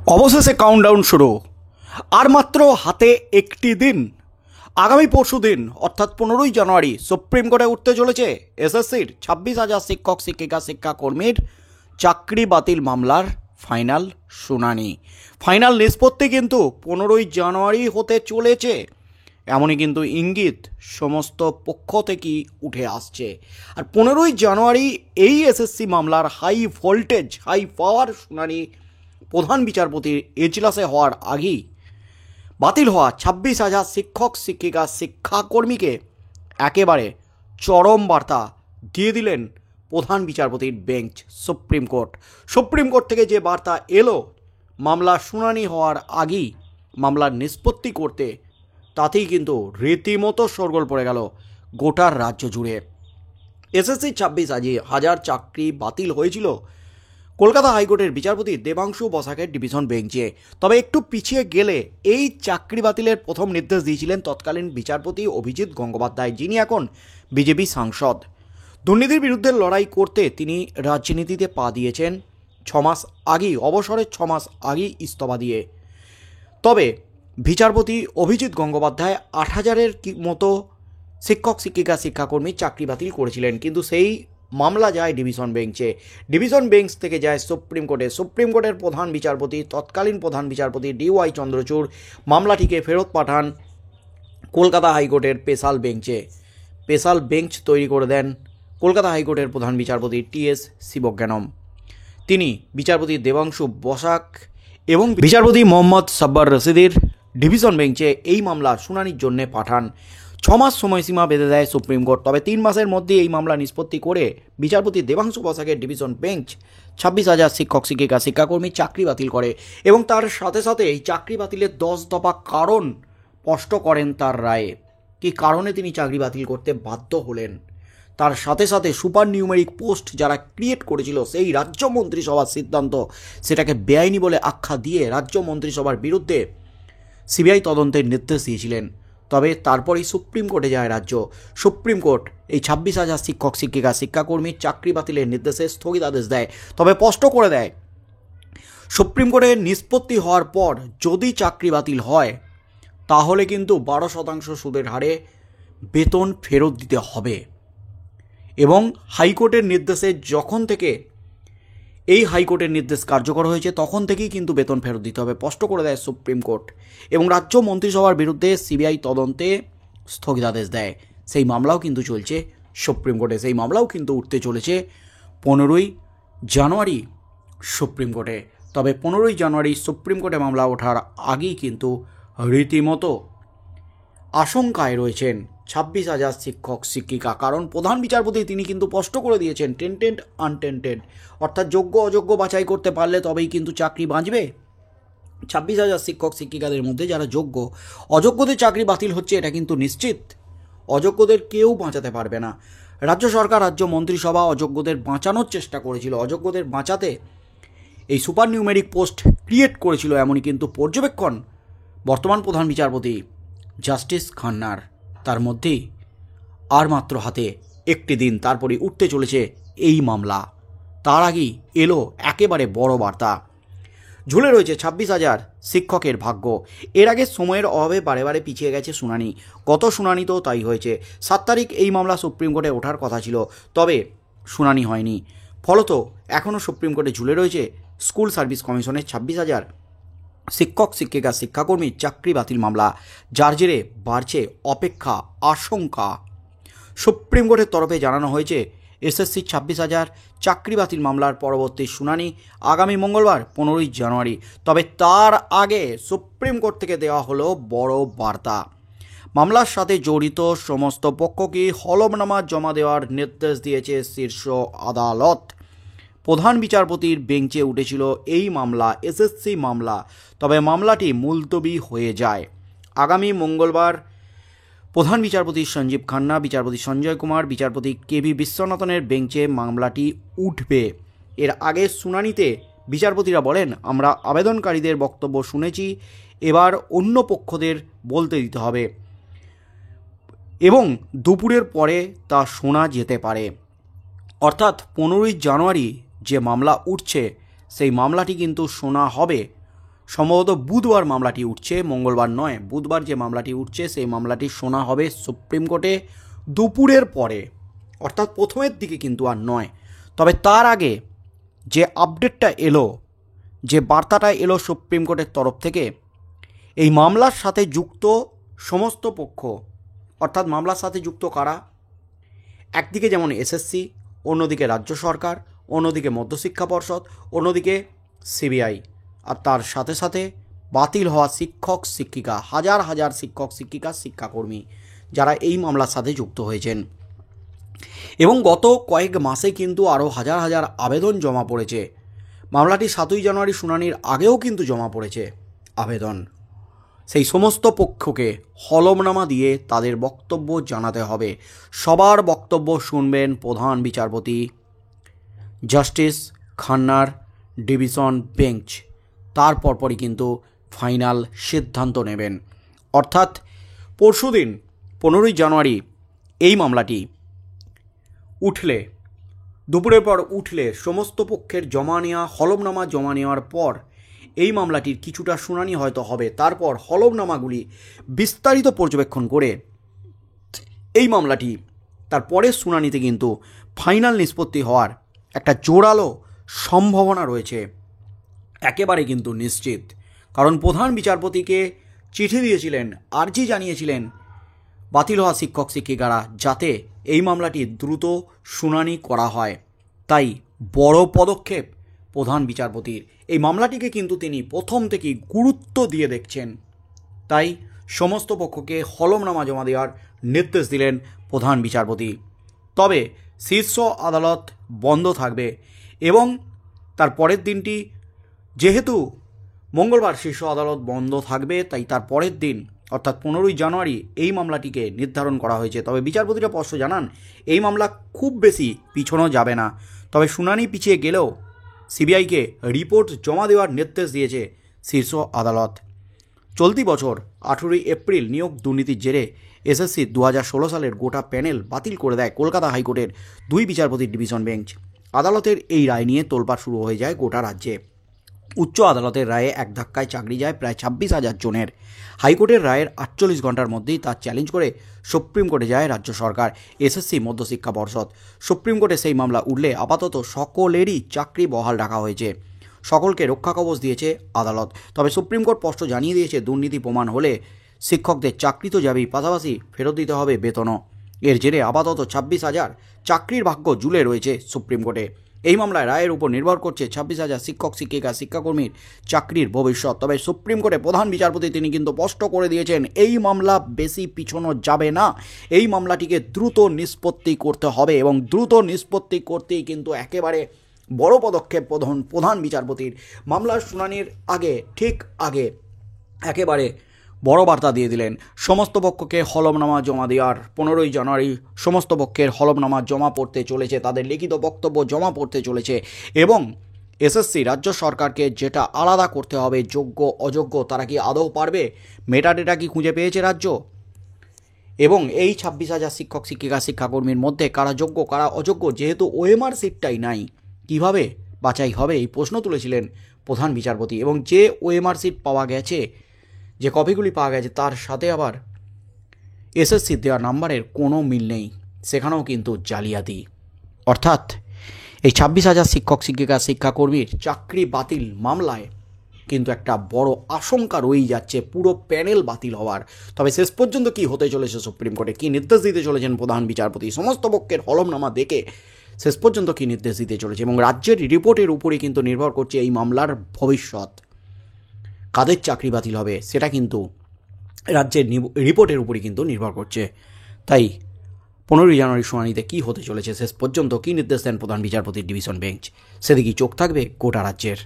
অবশেষে কাউন্টডাউন শুরু। আর মাত্র হাতে একটি দিন। আগামী পরশু দিন অর্থাৎ 15ই জানুয়ারি সুপ্রিম কোর্টে উঠতে চলেছে এসএসসির 26,000 শিক্ষক শিক্ষিকা শিক্ষাকর্মীর চাকরি বাতিল মামলার ফাইনাল শুনানি। ফাইনাল নিষ্পত্তি কিন্তু 15ই জানুয়ারি হতে চলেছে, এমনই কিন্তু ইঙ্গিত সমস্ত পক্ষ থেকেই উঠে আসছে। আর 15ই জানুয়ারি এই এসএসসি মামলার হাই ভোল্টেজ হাই পাওয়ার শুনানি প্রধান বিচারপতির এজলাসে হওয়ার আগেই বাতিল হওয়া 26,000 শিক্ষক শিক্ষিকা শিক্ষাকর্মীকে একেবারে চরম বার্তা দিয়ে দিলেন প্রধান বিচারপতির বেঞ্চ সুপ্রিম কোর্ট থেকে যে বার্তা এলো মামলা শুনানি হওয়ার আগেই মামলার নিষ্পত্তি করতে, তাতেই কিন্তু রীতিমতো শোরগোল পড়ে গেল গোটার রাজ্য জুড়ে। এসএসসি 26,000 চাকরি বাতিল হয়েছিল কলকাতা হাইকোর্টের বিচারপতি দেবাংশু বসাকের ডিভিশন বেঞ্চে। তবে একটু পিছিয়ে গেলে এই চাকরি বাতিলের প্রথম নির্দেশ দিয়েছিলেন তৎকালীন বিচারপতি অভিজিৎ গঙ্গোপাধ্যায়, যিনি এখন বিজেপি সাংসদ। দুর্নীতির বিরুদ্ধে লড়াই করতে তিনি রাজনীতিতে পা দিয়েছেন 6 মাস আগেই, অবসরের 6 মাস আগেই ইস্তফা দিয়ে। তবে বিচারপতি অভিজিৎ গঙ্গোপাধ্যায় 8,000-এর মতো শিক্ষক শিক্ষিকা শিক্ষাকর্মী চাকরি বাতিল করেছিলেন, কিন্তু সেই মামলা যায় ডিভিশন বেঞ্চে। ডিভিশন বেঞ্চ থেকে যায় সুপ্রিম কোর্টের প্রধান বিচারপতি, তৎকালীন প্রধান বিচারপতি DY চন্দ্রচূড় মামলাটিকে ফেরত পাঠান কলকাতা হাইকোর্টের স্পেশাল বেঞ্চ তৈরি করে দেন কলকাতা হাইকোর্টের প্রধান বিচারপতি TS শিবজ্ঞানম। তিনি বিচারপতি দেবাংশু বসাক এবং বিচারপতি মোহাম্মদ সাব্বার রশিদের ডিভিশন বেঞ্চে এই মামলা শুনানির জন্য পাঠান। 6 মাস সময়সীমা বেঁধে দেয় সুপ্রিম কোর্ট। তবে 3 মাসের মধ্যে এই মামলা নিষ্পত্তি করে বিচারপতি দেবাংশু বসাকের ডিভিশন বেঞ্চ 26,000 শিক্ষক শিক্ষিকা শিক্ষাকর্মী চাকরি বাতিল করে এবং তার সাথে সাথে এই চাকরি বাতিলের 10 দফা কারণ স্পষ্ট করেন তার রায়ে। কী কারণে তিনি চাকরি বাতিল করতে বাধ্য হলেন, তার সাথে সাথে সুপার নিউমেরিক পোস্ট যারা ক্রিয়েট করেছিল সেই রাজ্য মন্ত্রিসভার সিদ্ধান্ত, সেটাকে বেআইনি বলে আখ্যা দিয়ে রাজ্য মন্ত্রিসভার বিরুদ্ধে CBI তদন্তের নির্দেশ দিয়েছিলেন। তবে তারপরেই সুপ্রিম কোর্টে যায় সুপ্রিম কোর্ট এই 26,000 শিক্ষক শিক্ষিকা শিক্ষাকর্মীর চাকরি বাতিলের নির্দেশে স্থগিতাদেশ দেয়। তবে স্পষ্ট করে দেয় সুপ্রিম কোর্টের নিষ্পত্তি হওয়ার পর যদি চাকরি বাতিল হয় তাহলে কিন্তু 12% সুদের হারে বেতন ফেরত দিতে হবে। এবং হাইকোর্টের নির্দেশে যখন থেকে এই হাইকোর্টের নির্দেশ কার্যকর হয়েছে তখন থেকেই কিন্তু বেতন ফেরত দিতে হবে, স্পষ্ট করে দেয় সুপ্রিম কোর্ট। এবং রাজ্য মন্ত্রিসভার বিরুদ্ধে CBI তদন্তে স্থগিতাদেশ দেয়। সেই মামলাও কিন্তু চলছে সুপ্রিম কোর্টে, সেই মামলাও কিন্তু উঠতে চলেছে 15ই জানুয়ারি সুপ্রিম কোর্টে। তবে 15ই জানুয়ারি সুপ্রিম কোর্টে মামলা ওঠার আগেই কিন্তু রীতিমতো আশঙ্কায় রয়েছেন 26,000 শিক্ষক শিক্ষিকা। কারণ প্রধান বিচারপতি তিনি কিন্তু স্পষ্ট করে দিয়েছেন টেন্টেড আনটেন্টেড, অর্থাৎ যোগ্য অযোগ্য বাছাই করতে পারলে তবেই কিন্তু চাকরি বাঁচবে। 26,000 শিক্ষক শিক্ষিকাদের মধ্যে যারা যোগ্য, অযোগ্যদের চাকরি বাতিল হচ্ছে এটা কিন্তু নিশ্চিত। অযোগ্যদের কেউ বাঁচাতে পারবে না। রাজ্য সরকার রাজ্য মন্ত্রিসভা অযোগ্যদের বাঁচানোর চেষ্টা করেছিল, অযোগ্যদের বাঁচাতে এই সুপার নিউমেরিক পোস্ট ক্রিয়েট করেছিল, এমনই কিন্তু পর্যবেক্ষণ বর্তমান প্রধান বিচারপতি জাস্টিস খান্নার। তার মধ্যেই আর মাত্র হাতে একটি দিন, তারপরে উঠতে চলেছে এই মামলা। তার আগেই এলো একেবারে বড় বার্তা, ঝুলে রয়েছে 26,000 শিক্ষকের ভাগ্য। এর আগে সময়ের অভাবে বারে পিছিয়ে গেছে শুনানি। গত শুনানিতেও তাই হয়েছে। 7 তারিখ এই মামলা সুপ্রিম কোর্টে ওঠার কথা ছিল, তবে শুনানি হয়নি। ফলত এখনও সুপ্রিম কোর্টে ঝুলে রয়েছে স্কুল সার্ভিস কমিশনের 26,000 শিক্ষক শিক্ষিকা শিক্ষাকর্মীর চাকরি বাতিল মামলা, যার জেরে বাড়ছে অপেক্ষা আশঙ্কা। সুপ্রিম কোর্টের তরফে জানানো হয়েছে এসএসসি 26,000 চাকরি বাতিল মামলার পরবর্তী শুনানি আগামী মঙ্গলবার 15ই জানুয়ারি। তবে তার আগে সুপ্রিম কোর্ট থেকে দেওয়া হলো বড় বার্তা। মামলার সাথে জড়িত সমস্ত পক্ষকে হলফনামা জমা দেওয়ার নির্দেশ দিয়েছে শীর্ষ আদালত। প্রধান বিচারপতির বেঞ্চে উঠেছিল এই মামলা, এসএসসি মামলা। তবে মামলাটি মুলতবি হয়ে যায়। আগামী মঙ্গলবার প্রধান বিচারপতি সঞ্জীব খান্না, বিচারপতি সঞ্জয় কুমার, বিচারপতি KV বিশ্বনাথনের বেঞ্চে মামলাটি উঠবে। এর আগের শুনানিতে বিচারপতিরা বলেন, আমরা আবেদনকারীদের বক্তব্য শুনেছি, এবার অন্য পক্ষদের বলতে দিতে হবে এবং দুপুরের পরে তা শোনা যেতে পারে। অর্থাৎ 15ই জানুয়ারি যে মামলা উঠছে সেই মামলাটি কিন্তু শোনা হবে সম্ভবত বুধবার মামলাটি উঠছে, মঙ্গলবার নয়, বুধবার যে মামলাটি উঠছে সেই মামলাটি শোনা হবে সুপ্রিম কোর্টে দুপুরের পরে, অর্থাৎ প্রথমের দিকে কিন্তু আর নয়। তবে তার আগে যে আপডেটটা এলো, যে বার্তাটা এলো সুপ্রিম কোর্টের তরফ থেকে, এই মামলার সাথে যুক্ত সমস্ত পক্ষ, অর্থাৎ মামলার সাথে যুক্ত কারা, একদিকে যেমন এসএসসি, অন্যদিকে রাজ্য সরকার, অন্যদিকে মধ্যশিক্ষা পর্ষদ, অন্যদিকে সিবিআই, আর তার সাথে সাথে বাতিল হওয়া শিক্ষক শিক্ষিকা, হাজার হাজার শিক্ষক শিক্ষিকা শিক্ষাকর্মী যারা এই মামলার সাথে যুক্ত হয়েছেন। এবং গত কয়েক মাসে কিন্তু আরও হাজার হাজার আবেদন জমা পড়েছে। মামলাটি 7ই জানুয়ারি শুনানির আগেও কিন্তু জমা পড়েছে আবেদন। সেই সমস্ত পক্ষকে হলফনামা দিয়ে তাদের বক্তব্য জানাতে হবে। সবার বক্তব্য শুনবেন প্রধান বিচারপতি জাস্টিস খান্নার ডিভিশন বেঞ্চ। তার পরপরই কিন্তু ফাইনাল সিদ্ধান্ত নেবেন। অর্থাৎ পরশুদিন 15ই জানুয়ারি এই মামলাটি উঠলে, দুপুরের পর উঠলে, সমস্ত পক্ষের জমা নেওয়া হলফনামা জমা নেওয়ার পর এই মামলাটির কিছুটা শুনানি হয়তো হবে। তারপর হলফনামাগুলি বিস্তারিত পর্যবেক্ষণ করে এই মামলাটি তার পরের শুনানিতে কিন্তু ফাইনাল নিষ্পত্তি হওয়ার একটা জোরালো সম্ভাবনা রয়েছে, একেবারে কিন্তু নিশ্চিত। কারণ প্রধান বিচারপতিকে চিঠি দিয়েছিলেন, আর্জি জানিয়েছিলেন বাতিল হওয়া শিক্ষক শিক্ষিকারা যাতে এই মামলাটি দ্রুত শুনানি করা হয়। তাই বড় পদক্ষেপ প্রধান বিচারপতির। এই মামলাটিকে কিন্তু তিনি প্রথম থেকেই গুরুত্ব দিয়ে দেখছেন। তাই সমস্ত পক্ষকে হলফনামা জমা দেওয়ার নির্দেশ দিলেন প্রধান বিচারপতি। তবে শীর্ষ আদালত বন্ধ থাকবে এবং তার পরের দিনটি যেহেতু মঙ্গলবার শীর্ষ আদালত বন্ধ থাকবে, তাই তার পরের দিন অর্থাৎ 15ই জানুয়ারি এই মামলাটিকে নির্ধারণ করা হয়েছে। তবে বিচারপতিরা স্পষ্ট জানান এই মামলা খুব বেশি পিছনো যাবে না। তবে শুনানি পিছিয়ে গেলেও সিবিআইকে রিপোর্ট জমা দেওয়ার নির্দেশ দিয়েছে শীর্ষ আদালত। চলতি বছর 18ই এপ্রিল নিয়োগ দুর্নীতির জেরে এসএসসি 2016 সালের গোটা প্যানেল বাতিল করে দেয় কলকাতা হাইকোর্টের 2 বিচারপতির ডিভিশন বেঞ্চ। আদালতের এই রায় নিয়ে তোলপাড় শুরু হয়ে যায় গোটা রাজ্যে। উচ্চ আদালতের রায়ে এক ধাক্কায় চাকরি যায় প্রায় 26,000 জনের। হাইকোর্টের রায়ের 48 ঘন্টার মধ্যেই তা চ্যালেঞ্জ করে সুপ্রিম কোর্টে যায় রাজ্য সরকার, এসএসসি, মধ্যশিক্ষা পর্ষদ। সুপ্রিম কোর্টে সেই মামলা উঠলে আপাতত সকলেরই চাকরি বহাল রাখা হয়েছে, সকলকে রক্ষা কবচ দিয়েছে আদালত। তবে সুপ্রিম কোর্ট স্পষ্ট জানিয়ে দিয়েছে দুর্নীতি প্রমাণ হলে শিক্ষকদের চাকরি তো যাবেই, পাশাপাশি ফেরত দিতে হবে বেতনও। এর জেরে আপাতত 26,000 চাকরির ভাগ্য ঝুলে রয়েছে সুপ্রিম কোর্টে। এই মামলায় রায়ের উপর নির্ভর করছে 26,000 শিক্ষক শিক্ষিকা শিক্ষাকর্মীর চাকরির ভবিষ্যৎ। তবে সুপ্রিম কোর্টে প্রধান বিচারপতি তিনি কিন্তু স্পষ্ট করে দিয়েছেন এই মামলা বেশি পিছনো যাবে না, এই মামলাটিকে দ্রুত নিষ্পত্তি করতে হবে এবং দ্রুত নিষ্পত্তি করতেই কিন্তু একেবারে বড় পদক্ষেপ প্রধান বিচারপতির। মামলার শুনানির আগে, ঠিক আগে একেবারে বড় বার্তা দিয়ে দিলেন সমস্ত পক্ষকে হলফনামা জমা দেওয়ার। 15ই জানুয়ারি সমস্ত পক্ষের হলফনামা জমা পড়তে চলেছে, তাদের লিখিত বক্তব্য জমা পড়তে চলেছে এবং এসএসসি রাজ্য সরকারকে যেটা আলাদা করতে হবে, যোগ্য অযোগ্য তারা কি আদৌ পারবে, মেটাডেটা কি খুঁজে পেয়েছে রাজ্য, এবং এই 26,000 শিক্ষক শিক্ষিকা শিক্ষাকর্মীর মধ্যে কারা যোগ্য কারা অযোগ্য, যেহেতু ওএমআর সিটটাই নাই, কিভাবে বাছাই হবে, এই প্রশ্ন তুলেছিলেন প্রধান বিচারপতি। এবং যে ওএমআর সিট পাওয়া গেছে, যে কপিগুলি পাওয়া গেছে, তার সাথে আবার এসএসসি দেওয়া নাম্বারের কোনো মিল নেই, সেখানেও কিন্তু জালিয়াতি। অর্থাৎ এই 26,000 শিক্ষক শিক্ষিকা শিক্ষাকর্মীর চাকরি বাতিল মামলায় কিন্তু একটা বড় আশঙ্কা রয়েই যাচ্ছে পুরো প্যানেল বাতিল হওয়ার। তবে শেষ পর্যন্ত কি হতে চলেছে সুপ্রিম কোর্টে, কী নির্দেশ দিতে চলেছেন প্রধান বিচারপতি, সমস্ত পক্ষের হলফনামা দেখে শেষ পর্যন্ত কী নির্দেশ দিতে চলেছে এবং রাজ্যের রিপোর্টের উপরেই কিন্তু নির্ভর করছে এই মামলার ভবিষ্যৎ। কাদের চাকরি বাতিল হবে সেটা কিন্তু রাজ্যের রিপোর্টের উপরই কিন্তু নির্ভর করছে। তাই 15ই জানুয়ারি শুনানিতে কী হতে চলেছে, শেষ পর্যন্ত কী নির্দেশ দেন প্রধান বিচারপতির ডিভিশন বেঞ্চ, সেদিকেই চোখ থাকবে গোটা রাজ্যের।